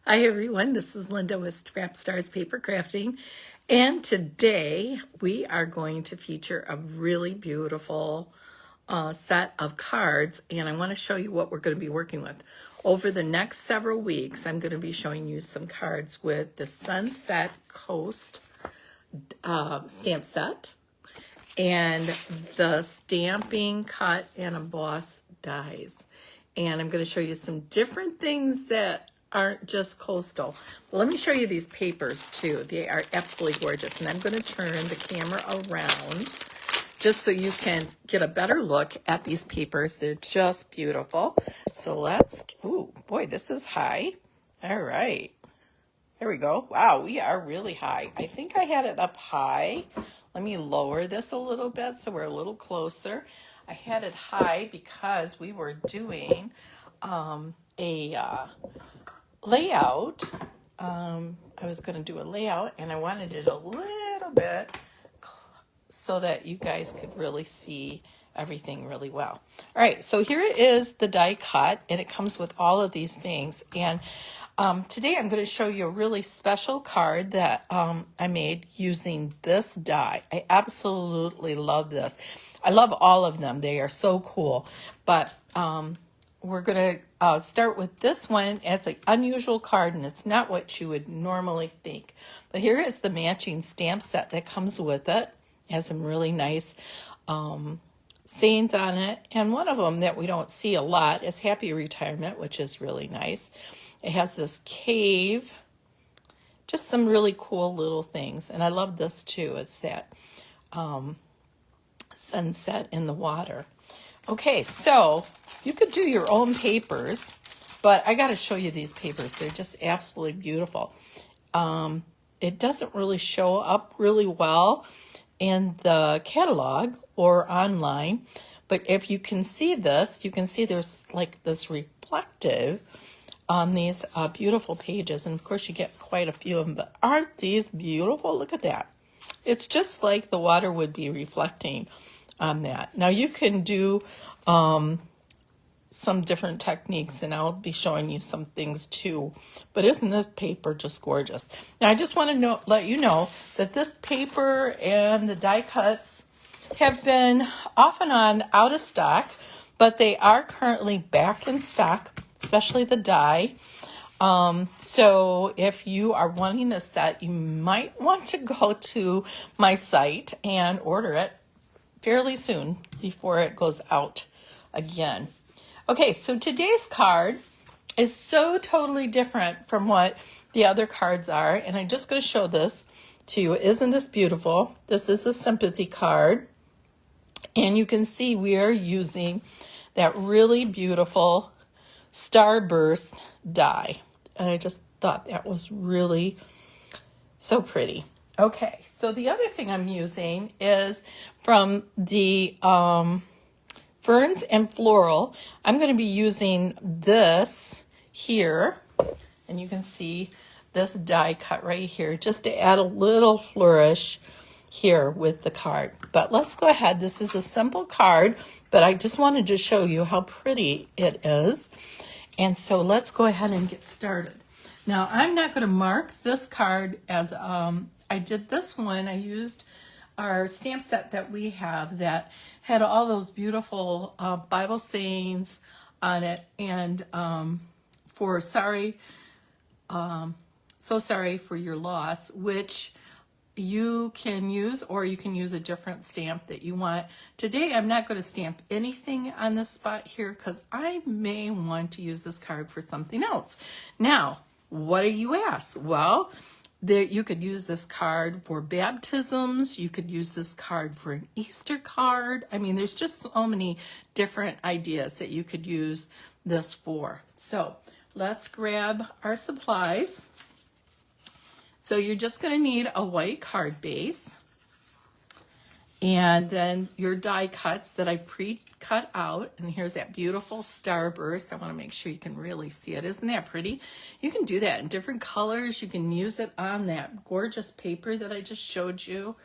Hi everyone, this is Linda with Scrap Stars Paper Crafting, and today we are going to feature a really beautiful set of cards, and I want to show you what we're going to be working with. Over the next several weeks, I'm going to be showing you some cards with the Sunset Coast stamp set and the stamping, cut, and emboss dies. And I'm going to show you some different things that aren't just coastal. Well, let me show you these papers too. They are absolutely gorgeous. And I'm going to turn the camera around just so you can get a better look at these papers. They're just beautiful. So let's, ooh, boy, this is high. All right. There we go. Wow, we are really high. I think I had it up high. Let me lower this a little bit so we're a little closer. I had it high because we were doing a layout. I was going to do a layout and I wanted it a little bit so that you guys could really see everything really well. All right, so here is the die cut, and it comes with all of these things. And today I'm going to show you a really special card that I made using this die. I absolutely love this. I love all of them. They are so cool. But we're going to start with this one as an unusual card, and it's not what you would normally think. But here is the matching stamp set that comes with it. It has some really nice sayings on it, and one of them that we don't see a lot is Happy Retirement, which is really nice. It has this cave, just some really cool little things, and I love this too. It's that sunset in the water. Okay, so you could do your own papers, but I got to show you these papers. They're just absolutely beautiful. It doesn't really show up really well in the catalog or online, but if you can see this, you can see there's like this reflective on these beautiful pages, and of course you get quite a few of them, but aren't these beautiful? Look at that. It's just like the water would be reflecting on that. Now you can do some different techniques, and I'll be showing you some things too, but isn't this paper just gorgeous? Now I just want to let you know that this paper and the die cuts have been off and on out of stock, but they are currently back in stock, especially the die. So if you are wanting this set, you might want to go to my site and order it fairly soon before it goes out again. Okay, so today's card is so totally different from what the other cards are, and I'm just going to show this to you. Isn't this beautiful? This is a sympathy card, and you can see we are using that really beautiful starburst die, and I just thought that was really so pretty. Okay, so the other thing I'm using is from the Ferns and Floral. I'm going to be using this here, and you can see this die cut right here just to add a little flourish here with the card. But let's go ahead. This is a simple card, but I just wanted to show you how pretty it is. And so let's go ahead and get started. Now I'm not going to mark this card as I did this one. I used our stamp set that we have that had all those beautiful Bible sayings on it, and for sorry, so sorry for your loss, which you can use, or you can use a different stamp that you want. Today I'm not going to stamp anything on this spot here because I may want to use this card for something else. Now, what do you ask? Well, you could use this card for baptisms. You could use this card for an Easter card. I mean, there's just so many different ideas that you could use this for. So let's grab our supplies. So you're just going to need a white card base, and then your die cuts that I pre-cut out. And here's that beautiful starburst. I want to make sure you can really see it. Isn't that pretty? You can do that in different colors. You can use it on that gorgeous paper that I just showed you.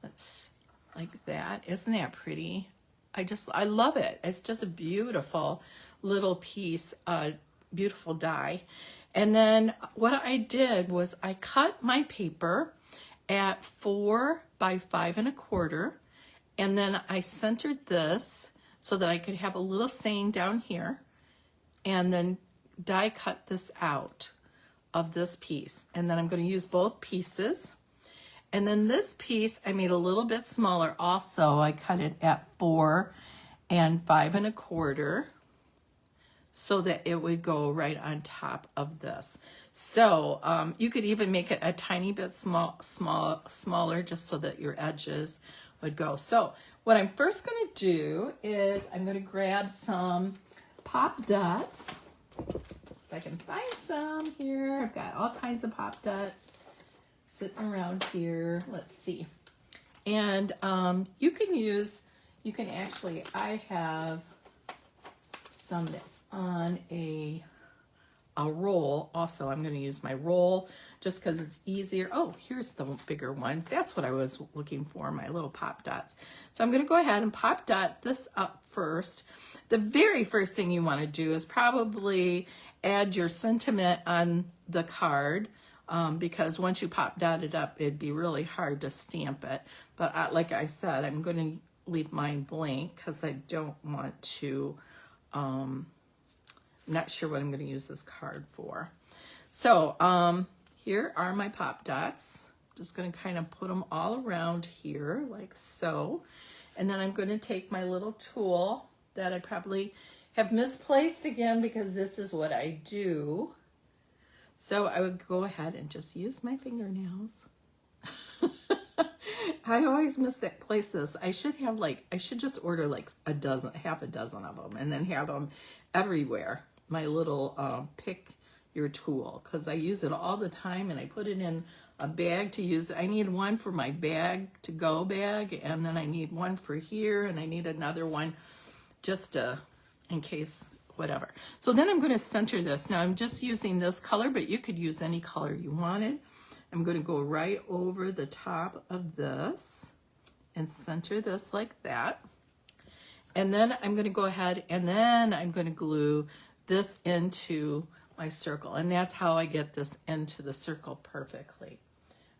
Let's like that. Isn't that pretty? I love it. It's just a beautiful little piece, beautiful die. And then what I did was I cut my paper at 4 by 5 1/4, and then I centered this so that I could have a little saying down here, and then die cut this out of this piece. And then I'm going to use both pieces. And then this piece I made a little bit smaller also. I cut it at 4 and 5 1/4 so that it would go right on top of this. So you could even make it a tiny bit smaller just so that your edges would go. So what I'm first going to do is I'm going to grab some pop dots. If I can find some here. I've got all kinds of pop dots sitting around here. Let's see. And I have some that's on a roll. Also, I'm going to use my roll just because it's easier. Oh, here's the bigger ones. That's what I was looking for, my little pop dots. So I'm going to go ahead and pop dot this up first. The very first thing you want to do is probably add your sentiment on the card, because once you pop dot it up, it'd be really hard to stamp it. But like I said, I'm going to leave mine blank because I don't want to, I'm not sure what I'm going to use this card for. So here are my pop dots. Just going to kind of put them all around here like so. And then I'm going to take my little tool that I probably have misplaced again because this is what I do. So I would go ahead and just use my fingernails. I always misplace this. I should just order like half a dozen of them and then have them everywhere. My little pick your tool, because I use it all the time and I put it in a bag to use. I need one for my bag to go bag, and then I need one for here, and I need another one just in case whatever. So then I'm going to center this. Now I'm just using this color, but you could use any color you wanted. I'm going to go right over the top of this and center this like that. And then I'm going to go ahead and then I'm going to glue this into my circle. And that's how I get this into the circle perfectly.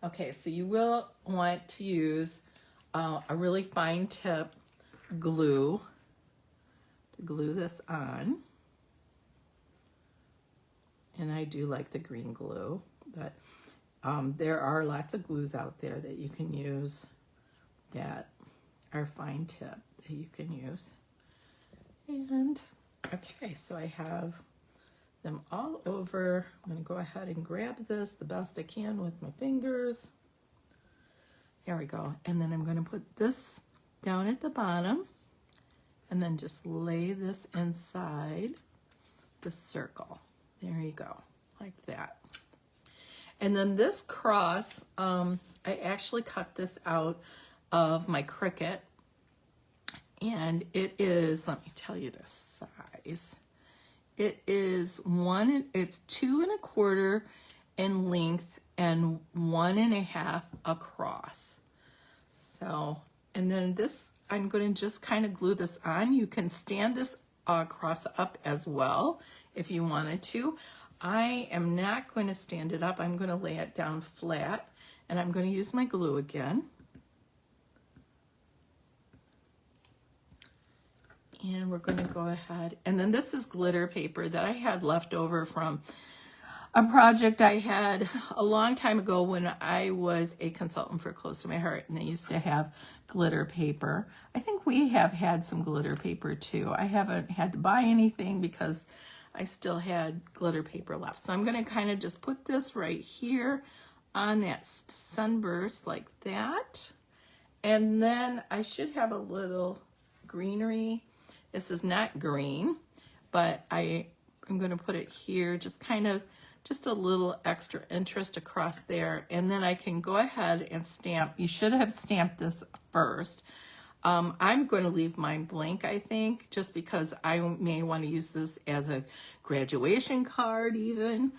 Okay, so you will want to use a really fine tip glue to glue this on. And I do like the green glue, but there are lots of glues out there that you can use that are fine tip that you can use. And okay, so I have them all over. I'm going to go ahead and grab this the best I can with my fingers. There we go. And then I'm going to put this down at the bottom and then just lay this inside the circle. There you go, like that. And then this cross, I actually cut this out of my Cricut, and it is, let me tell you the size. It is it's 2 1/4 in length and 1 1/2 across. So, and then this, I'm going to just kind of glue this on. You can stand this cross up as well if you wanted to. I am not going to stand it up. I'm going to lay it down flat, and I'm going to use my glue again. And we're going to go ahead. And then this is glitter paper that I had left over from a project I had a long time ago when I was a consultant for Close to My Heart, and they used to have glitter paper. I think we have had some glitter paper too. I haven't had to buy anything because I still had glitter paper left. So I'm going to kind of just put this right here on that sunburst like that. And then I should have a little greenery. This is not green, but I'm going to put it here, just a little extra interest across there. And then I can go ahead and stamp. You should have stamped this first. I'm going to leave mine blank, I think, just because I may want to use this as a graduation card even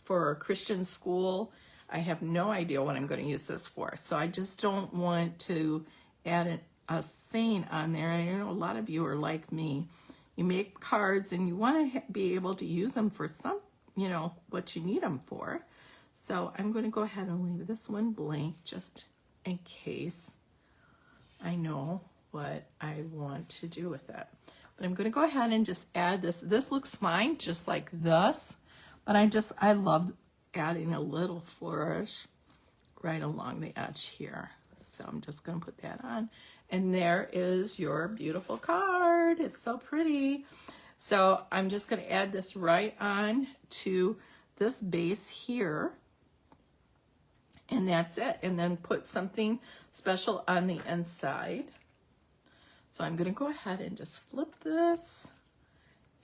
for a Christian school. I have no idea what I'm going to use this for. So I just don't want to add a saying on there. I know a lot of you are like me. You make cards and you want to be able to use them for you know, what you need them for. So I'm going to go ahead and leave this one blank just in case I know what I want to do with it. But I'm going to go ahead and just add this. This looks fine, just like this. But I love adding a little flourish right along the edge here. So I'm just going to put that on. And there is your beautiful card. It's so pretty. So I'm just going to add this right on to this base here. And that's it. And then put something special on the inside. So I'm going to go ahead and just flip this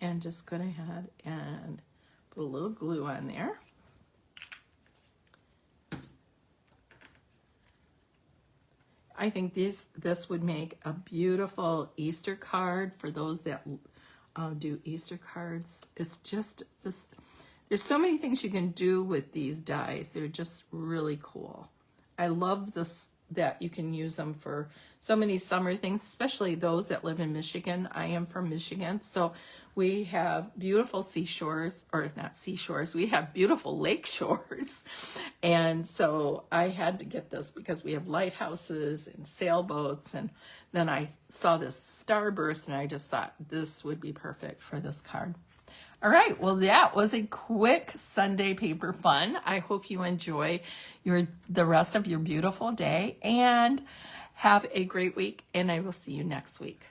and just go ahead and put a little glue on there. I think this would make a beautiful Easter card for those that do Easter cards. It's just this. There's so many things you can do with these dies. They're just really cool. I love this, that you can use them for so many summer things, especially those that live in Michigan. I am from Michigan, so we have beautiful seashores, or not seashores, we have beautiful lake shores. And so I had to get this because we have lighthouses and sailboats. And then I saw this starburst and I just thought this would be perfect for this card. All right, well, that was a quick Sunday paper fun. I hope you enjoy the rest of your beautiful day and have a great week, and I will see you next week.